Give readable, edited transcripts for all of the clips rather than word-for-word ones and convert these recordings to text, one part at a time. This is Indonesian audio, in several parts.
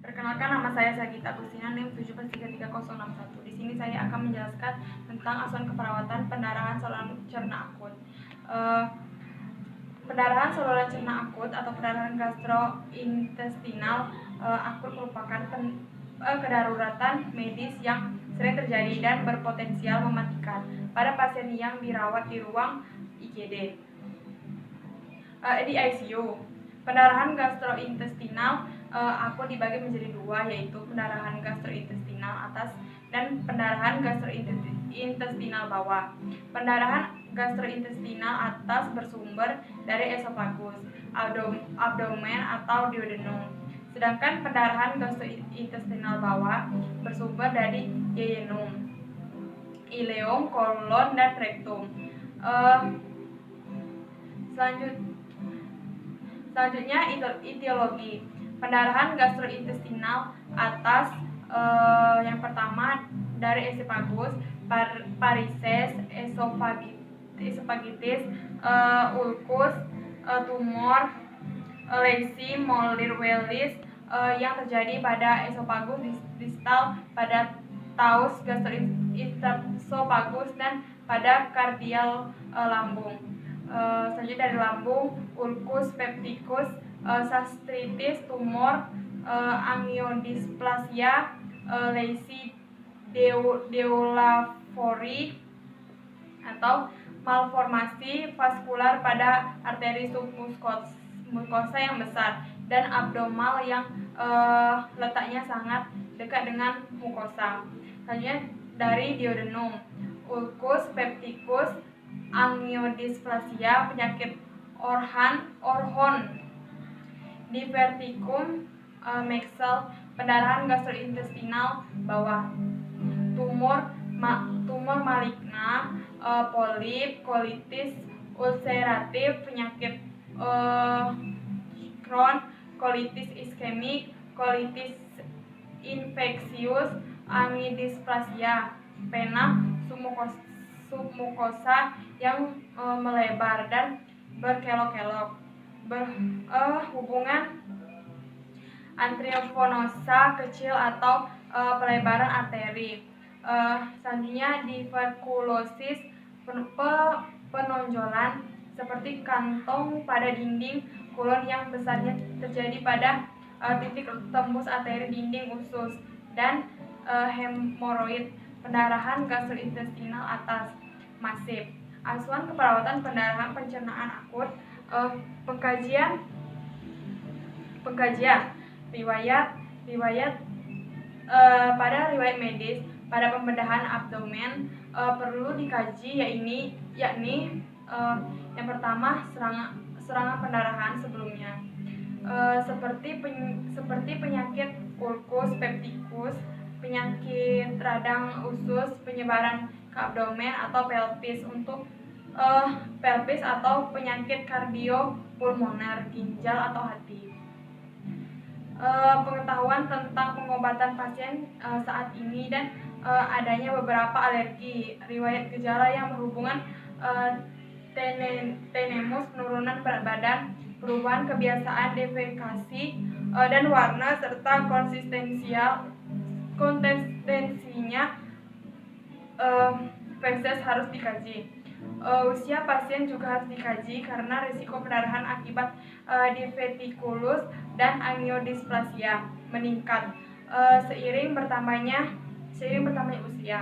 Perkenalkan, nama saya Sagita Agustina, NIM 17333061. Di sini saya akan menjelaskan tentang asuhan keperawatan pendarahan saluran cerna akut. Pendarahan saluran cerna akut atau pendarahan gastrointestinal akut merupakan kedaruratan medis yang sering terjadi dan berpotensial mematikan pada pasien yang dirawat di ruang IGD, di ICU. Pendarahan gastrointestinal akut dibagi menjadi dua, yaitu pendarahan gastrointestinal atas dan pendarahan gastrointestinal bawah. Pendarahan gastrointestinal atas bersumber dari esofagus, abdomen atau duodenum. Sedangkan pendarahan gastrointestinal bawah bersumber dari yeyunum, ileum, kolon, dan rektum. Selanjutnya etiologi. Pendarahan gastrointestinal atas yang pertama dari esofagus, varises, esofagitis, ulkus, tumor, lesi, Moller-Wells yang terjadi pada esofagus distal, pada taus gastroesophagus, dan pada kardial lambung. Selanjutnya dari lambung, ulkus pepticus, gastritis, tumor, angiodysplasia, lesi deulavory atau malformasi vaskular pada arteri submukosa yang besar dan abdomal yang letaknya sangat dekat dengan mukosa. Selanjutnya dari duodenum, ulkus pepticus, angiodysplasia, penyakit Orhon, diverticum, Mexel, pendarahan gastrointestinal bawah, tumor maligna, polip, colitis ulceratif, penyakit Crohn, colitis iskemik, colitis infeksius, angiodysplasia, pena submukosa yang melebar dan berkelok-kelok, hubungan antriofonosa kecil atau pelebaran arteri. Selanjutnya diverkulosis, penonjolan seperti kantong pada dinding kulon yang besarnya terjadi pada titik tembus arteri dinding usus, dan hemoroid, pendarahan gastrointestinal atas masif. Asuhan keperawatan pendarahan pencernaan akut. Pengkajian riwayat pada riwayat medis pada pembedahan abdomen perlu dikaji, yakni yang pertama serangan pendarahan sebelumnya, seperti penyakit ulkus pepticus, penyakit radang usus, penyebaran ke abdomen atau pelvis atau penyakit kardiopulmoner, ginjal atau hati. Pengetahuan tentang pengobatan pasien saat ini dan adanya beberapa alergi, riwayat gejala yang berhubungan tenemus, penurunan berat badan, perubahan kebiasaan defekasi dan warna, serta konsistensinya feses harus dikaji. Usia pasien juga harus dikaji karena risiko pendarahan akibat divertikulus dan angiodysplasia meningkat seiring bertambahnya usia.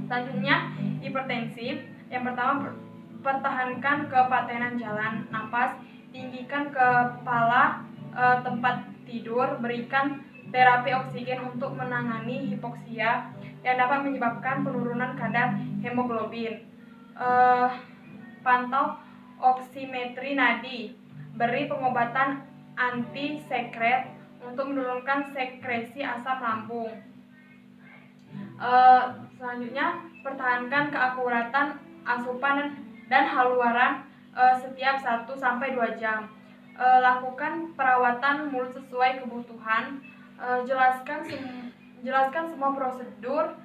Selanjutnya hipertensi. Yang pertama, pertahankan kepatenan jalan napas, tinggikan kepala tempat tidur, berikan terapi oksigen untuk menangani hipoksia yang dapat menyebabkan penurunan kadar hemoglobin. Pantau oksimetri nadi, beri pengobatan anti-sekret untuk menurunkan sekresi asam lambung. Selanjutnya, pertahankan keakuratan asupan dan haluan setiap 1-2 jam. Lakukan perawatan mulut sesuai kebutuhan. Jelaskan semua prosedur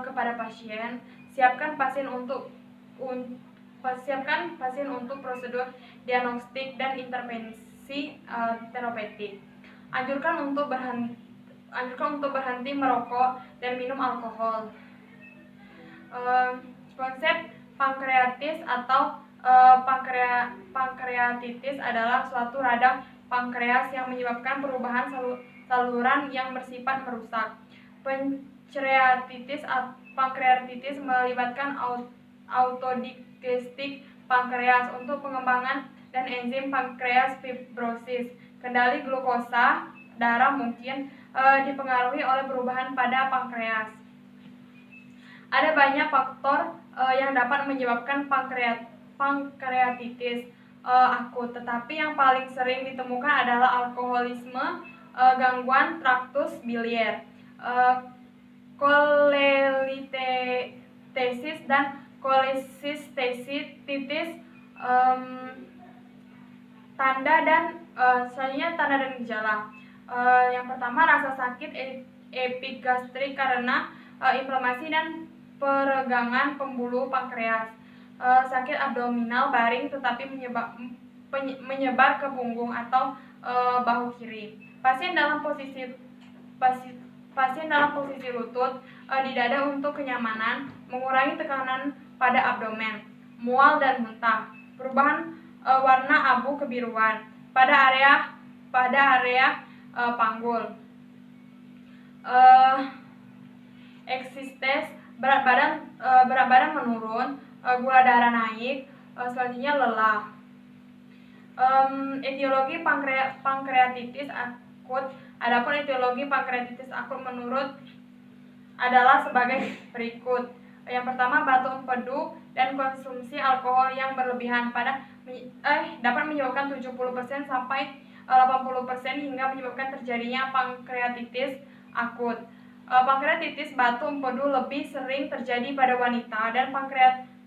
kepada pasien. Siapkan pasien untuk prosedur diagnostik dan intervensi terapeutik. Anjurkan untuk berhenti merokok dan minum alkohol. Konsep pankreatis atau pankreatitis adalah suatu radang pankreas yang menyebabkan perubahan saluran yang bersifat merusak. Pankreatitis melibatkan autodigestik pankreas untuk pengembangan dan enzim pankreas fibrosis. Kendali glukosa darah mungkin dipengaruhi oleh perubahan pada pankreas. Ada banyak faktor yang dapat menyebabkan pankreatitis akut, tetapi yang paling sering ditemukan adalah alkoholisme, gangguan traktus biliar, kolelitesis dan kolesistitis. Selanjutnya tanda dan gejala. Yang pertama, rasa sakit epigastrik karena inflamasi dan peregangan pembuluh pankreas. Sakit abdominal baring tetapi menyebar ke punggung atau bahu kiri. Pasien dalam posisi lutut di dada untuk kenyamanan, mengurangi tekanan pada abdomen, mual dan muntah, perubahan warna abu kebiruan pada area panggul, eksistensi berat badan menurun, gula darah naik, selanjutnya lelah. Etiologi pankreatitis akut. Adapun etiologi pankreatitis akut menurut adalah sebagai berikut. Yang pertama, batu empedu dan konsumsi alkohol yang berlebihan dapat menyebabkan 70% sampai 80% hingga menyebabkan terjadinya pankreatitis akut. Pankreatitis batu empedu lebih sering terjadi pada wanita dan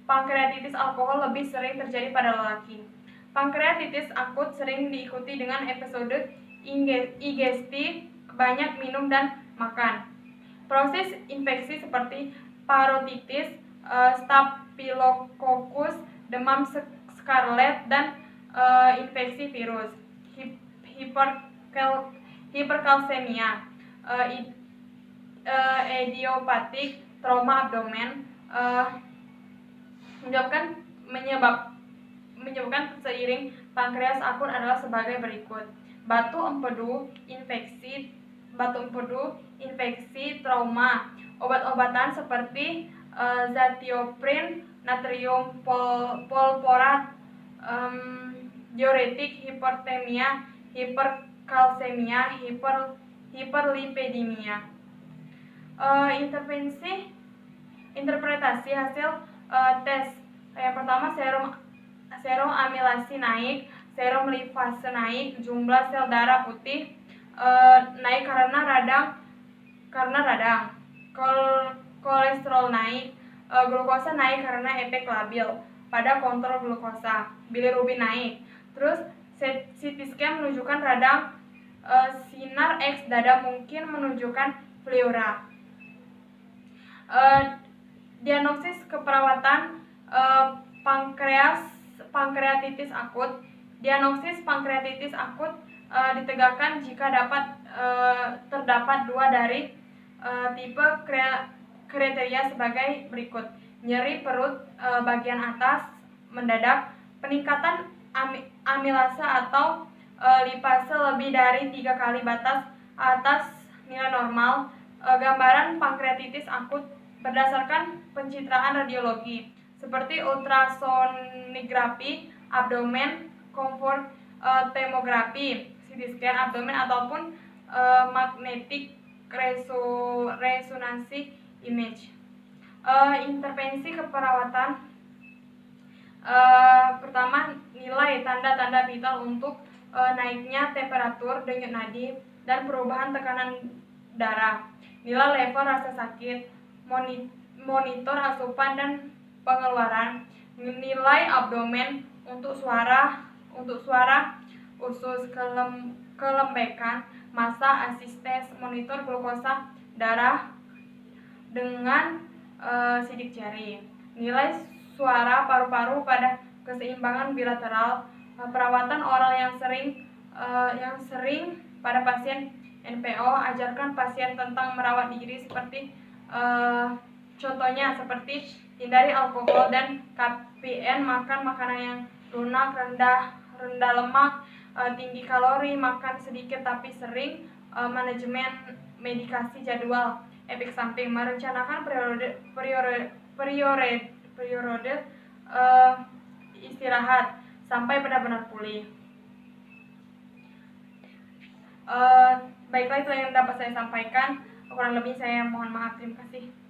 pankreatitis alkohol lebih sering terjadi pada lelaki. Pankreatitis akut sering diikuti dengan episode igesti, banyak minum dan makan. Proses infeksi seperti parotitis, staphylococcus, demam scarlet, dan infeksi virus. Hiperkalsemia, idiopatik, trauma abdomen menyebabkan seiring pankreas akut adalah sebagai berikut. Batu empedu, infeksi, trauma. Obat-obatan seperti zatioprin, natrium polporat, diuretik, hipertemia, hiperkalsemia, hiperlipidemia. Interpretasi hasil tes. Yang pertama, serum amilasi naik, serum lipase naik, jumlah sel darah putih naik karena radang, kolesterol naik, glukosa naik karena efek labil pada kontrol glukosa, bilirubin naik. Terus CT scan menunjukkan radang, sinar X dada mungkin menunjukkan pleura. Diagnosis keperawatan pankreatitis akut. Diagnosis pankreatitis akut ditegakkan jika terdapat dua dari tipe kriteria sebagai berikut. Nyeri perut bagian atas mendadak, peningkatan amilasa atau lipase lebih dari 3 kali batas atas nilai normal. Gambaran pankreatitis akut berdasarkan pencitraan radiologi seperti ultrasonografi abdomen, comfort tomografi, CT scan abdomen ataupun magnetic resonance image. Intervensi keperawatan. Pertama, nilai tanda-tanda vital untuk naiknya temperatur, denyut nadi, dan perubahan tekanan darah. Nilai level rasa sakit, monitor asupan dan pengeluaran, nilai abdomen untuk suara usus, kelembekan, massa, asistes, monitor glukosa darah dengan sidik jari, nilai suara paru-paru pada keseimbangan bilateral. Perawatan oral yang sering pada pasien NPO. Ajarkan pasien tentang merawat diri seperti contohnya seperti hindari alkohol dan kafein, makan makanan yang lunak, rendah lemak, tinggi kalori, makan sedikit tapi sering, manajemen medikasi jadwal, efek samping, merencanakan periode istirahat sampai benar-benar pulih. Baiklah, itu yang dapat saya sampaikan. Kurang lebih saya mohon maaf. Terima kasih.